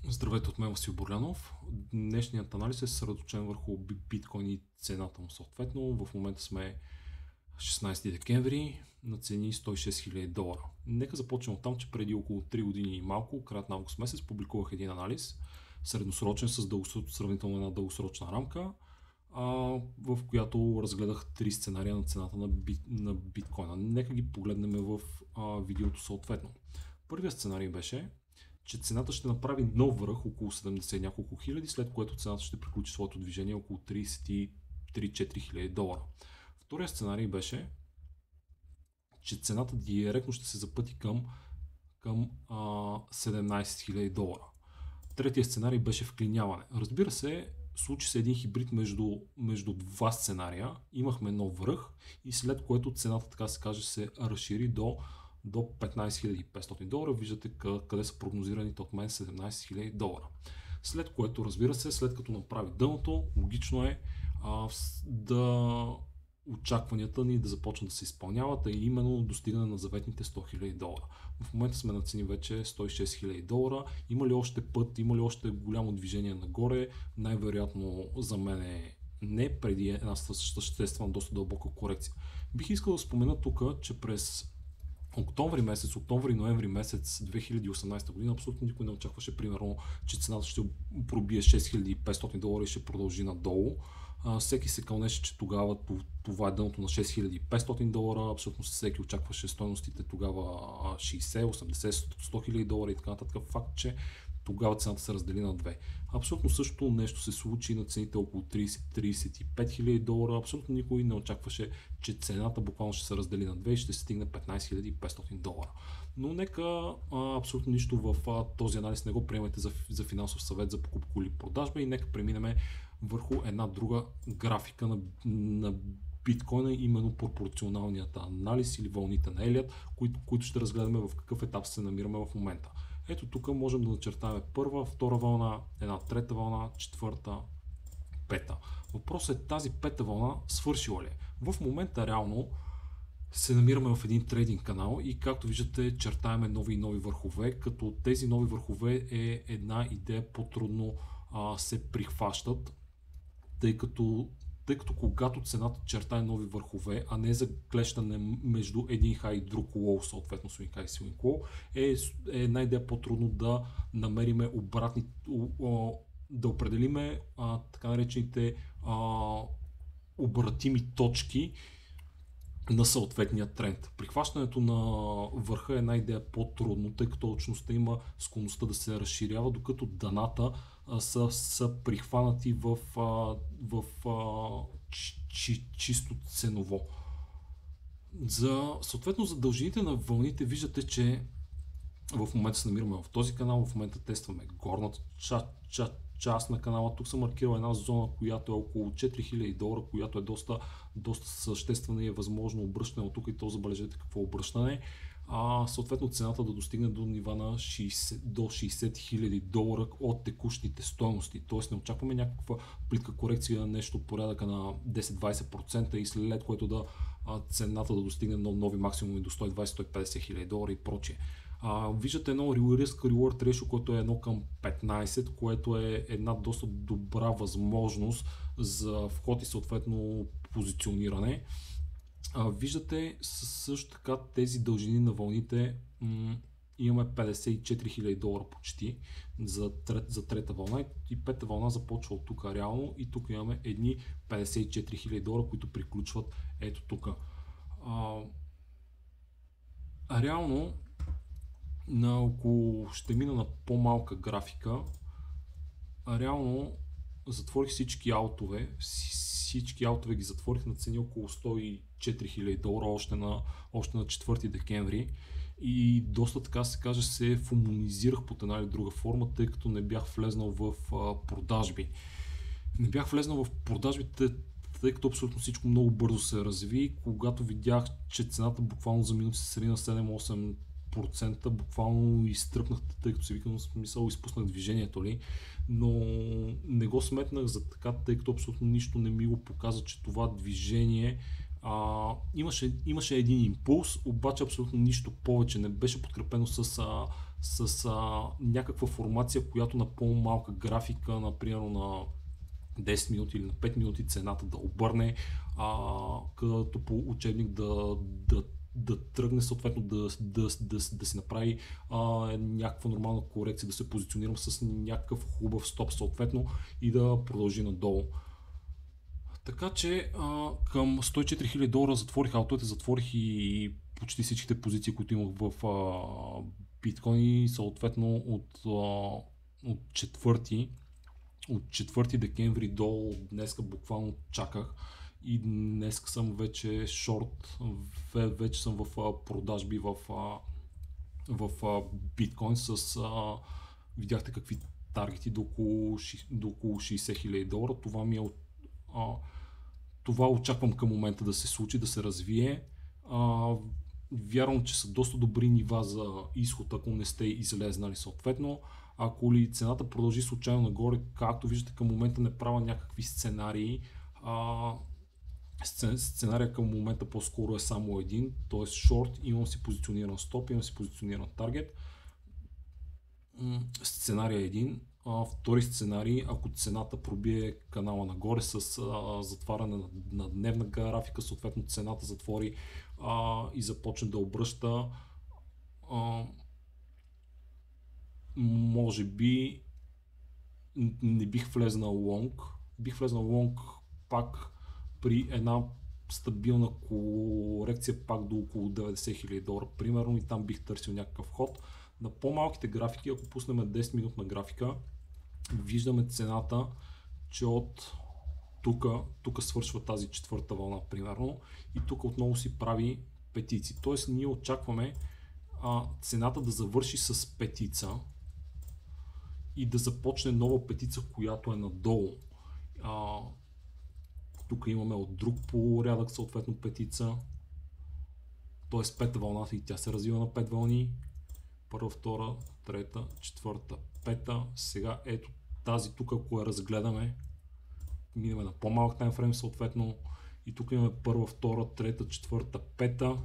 Здравейте от мен, Васил Борлянов. Днешният анализ е съсредоточен върху биткоин и цената му съответно. В момента сме 16 декември на цени $106,000. Нека започнем от там, че преди около 3 години и малко, краят на август месец, публикувах един анализ, средносрочен с сравнително една дългосрочна рамка, в която разгледах 3 сценария на цената на биткоина. Нека ги погледнем в видеото съответно. Първият сценарий беше, че цената ще направи нов връх около 70 няколко хиляди, след което цената ще приключи своето движение около $33-4 хиляди. Вторият сценарий беше, че цената директно ще се запъти към $17,000. Третият сценарий беше вклиняване. Разбира се, случи се един хибрид между два сценария. Имахме нов връх и след което цената, така се каже, се разшири до $15,500. Виждате къде са прогнозираните от мен $17,000. След което, разбира се, след като направи дъното, логично е да очакванията ни да започнат да се изпълняват, а именно достигане на заветните $100,000. В момента сме на цени вече $106,000. Има ли още път, има ли още голямо движение нагоре? Най-вероятно за мен е не, преди една съществена, доста дълбока корекция. Бих искал да спомена тук, че през октомври-ноември месец 2018 година абсолютно никой не очакваше, примерно, че цената ще пробие $6,500 и ще продължи надолу. Всеки се кълнеше, че тогава това е дъното на $6,500, абсолютно всеки очакваше стойностите тогава 60, 80, $100,000 и така нататък. Факт, че тогава цената се раздели на две. Абсолютно също нещо се случи на цените около $30-35,000. Абсолютно никой не очакваше, че цената буквално ще се раздели на две и ще стигне $15,500. Но нека абсолютно нищо в този анализ не го приемайте за финансов съвет за покупка или продажба и нека преминем върху една друга графика на биткоина, именно пропорционалният анализ или вълните на Елиот, които ще разгледаме в какъв етап се намираме в момента. Ето тук можем да начертаем първа, втора вълна, една трета вълна, четвърта, пета. Въпросът е тази пета вълна свършила ли е? В момента реално се намираме в един трейдинг канал и както виждате чертаеме нови и нови върхове, като тези нови върхове е една идея по-трудно се прихващат, тъй като когато цената чертае нови върхове, а не за клещане между един хай и друг лоу, съответно swing high и swing low, е една идея по-трудно да намериме да определиме така наречените обратими точки на съответния тренд. Прихващането на върха е една идея по-трудно, тъй като точността има склонността да се разширява, докато дъната са прихванати в чисто ценово. Съответно за дължините на вълните виждате, че в момента се намираме в този канал, в момента тестваме горната част на канала. Тук съм маркирал една зона, която е около $4,000, която е доста съществена и е възможно обръщане от тук и то забележете какво обръщане. Съответно цената да достигне до нива на до $60,000 от текущите стойности. Тоест не очакваме някаква плитка корекция, нещо от порядъка на 10-20% и след което цената да достигне нови максимуми до $120-150,000 и прочее. Виждате едно Risk-Reward Ratio, което е 1:15, което е една доста добра възможност за вход и съответно позициониране. Виждате също така тези дължини на вълните, имаме $54,000 почти за трета вълна и пета вълна започва от тук реално и тук имаме едни $54,000, които приключват ето тук. Реално ще мина на по-малка графика. Реално затворих всички аутове. Всички аутове ги затворих на цени около $104,000 още на 4 декември и доста така се каже се фумонизирах под една или друга форма, тъй като не бях влезнал в продажби. Не бях влезнал в продажбите, тъй като абсолютно всичко много бързо се разви. Когато видях, че цената буквално за минути се срина на 7-8%, буквално изтръпнах, тъй като си викам смисъл, изпуснах движението ли, но не го сметнах за така, тъй като абсолютно нищо не ми го показва, че това движение Имаше един импулс, обаче абсолютно нищо повече. Не беше подкрепено с някаква формация, която на по-малка графика, например на 10 минути или на 5 минути цената да обърне, като по учебник да тръгне, съответно да си направи някаква нормална корекция, да се позиционирам с някакъв хубав стоп съответно и да продължи надолу. Така че към 104 000 долара затворих аутовете, затворих и почти всичките позиции, които имах в биткоин, и съответно от 4 декември до днеска буквално чаках и днеска съм вече шорт, вече съм в продажби в биткоин видяхте какви таргети до около 60 000 долара. Това очаквам към момента да се случи, да се развие. Вярвам, че са доста добри нива за изход, ако не сте излезнали съответно. Ако ли цената продължи случайно нагоре, както виждате към момента не правя някакви сценарии. Сценария към момента по-скоро е само един, т.е. шорт, имам си позициониран стоп, имам си позициониран таргет. Сценария е един. Втори сценарий, ако цената пробие канала нагоре с затваряне на дневна графика, съответно цената затвори и започне да обръща, може би не бих влезнал лонг. Бих влезнал лонг пак при една стабилна корекция пак до около 90 000 долара примерно, и там бих търсил някакъв ход. На по-малките графики, ако пуснем 10 минутна графика, виждаме цената, че от тук свършва тази четвърта вълна примерно, и тук отново си прави петици. Тоест ние очакваме цената да завърши с петица и да започне нова петица, която е надолу. Тук имаме от друг порядък съответно петица, т.е. пета вълната, и тя се развива на 5 вълни. Първа, втора, трета, четвърта, пета. Сега ето тази тук, ако я разгледаме, минем на по-малък таймфрейм съответно, и тук имаме първа, втора, трета, четвърта, пета,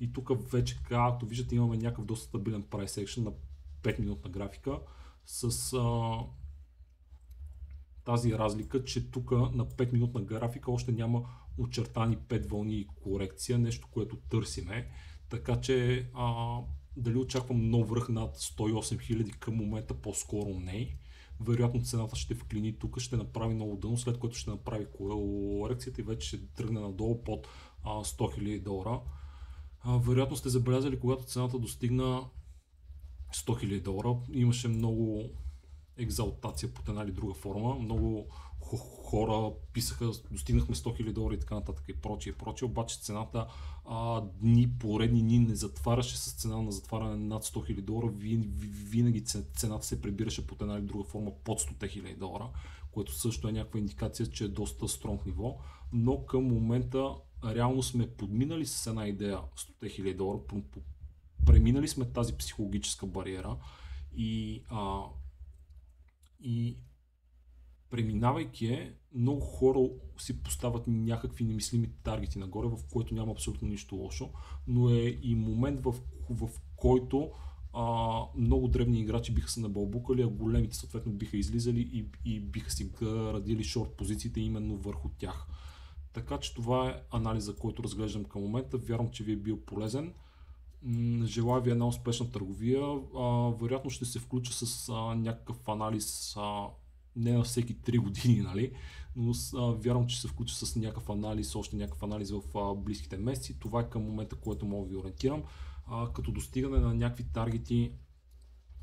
и тук вече, както виждате, имаме някакъв доста стабилен price action на 5 минутна графика с тази разлика, че тук на 5 минутна графика още няма очертани 5 вълни и корекция, нещо, което търсиме. Така че дали очаквам нов връх над 108 000 към момента, по-скоро не. Вероятно цената ще вклини тук, ще направи ново дъно, след което ще направи корекцията и вече ще тръгне надолу под 100 000 долара. Вероятно сте забелязали, когато цената достигна 100 000 долара, имаше много екзалтация под една или друга форма. Много хора писаха, достигнахме 100 000 долара и така нататък и прочие, обаче цената поредни дни не затваряше с цена на затваряне над 100 000 долара, винаги цената се прибираше под една или друга форма под 100 000 долара, което също е някаква индикация, че е доста стронг ниво, но към момента реално сме подминали с една идея 100 000 долара, преминали сме тази психологическа бариера и преминавайки много хора си поставят някакви немислими таргети нагоре, в което няма абсолютно нищо лошо, но е и момент, в който много дребни играчи биха се набълбукали, а големите съответно биха излизали и биха си градили шорт позициите именно върху тях. Така че това е анализа, който разглеждам към момента. Вярвам, че ви е бил полезен. Желая ви една успешна търговия. Вероятно ще се включа с някакъв анализ, не на всеки 3 години, нали? Но вярвам, че ще се включа с някакъв анализ, още някакъв анализ в близките месеци. Това е към момента, което мога да ви ориентирам. Като достигане на някакви таргети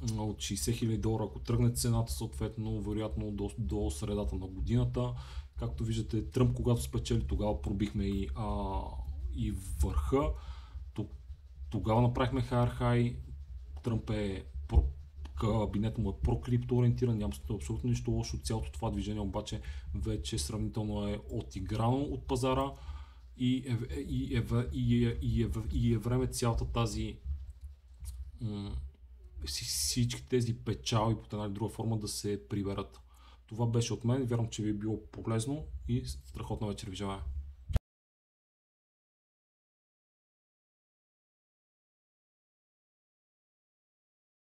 от 60 000 долара, ако тръгне цената съответно, вероятно до средата на годината. Както виждате, Тръмп когато спечели, тогава пробихме и върха. Тогава направихме higher high. Тръмп кабинетът му е про-крипто ориентиран, няма абсолютно нищо лошо. Цялото това движение обаче вече сравнително е отиграно от пазара и е време цялата тази всички тези печалби под една или друга форма да се приберат. Това беше от мен, вярвам, че ви е било полезно и страхотна вечер ви желая.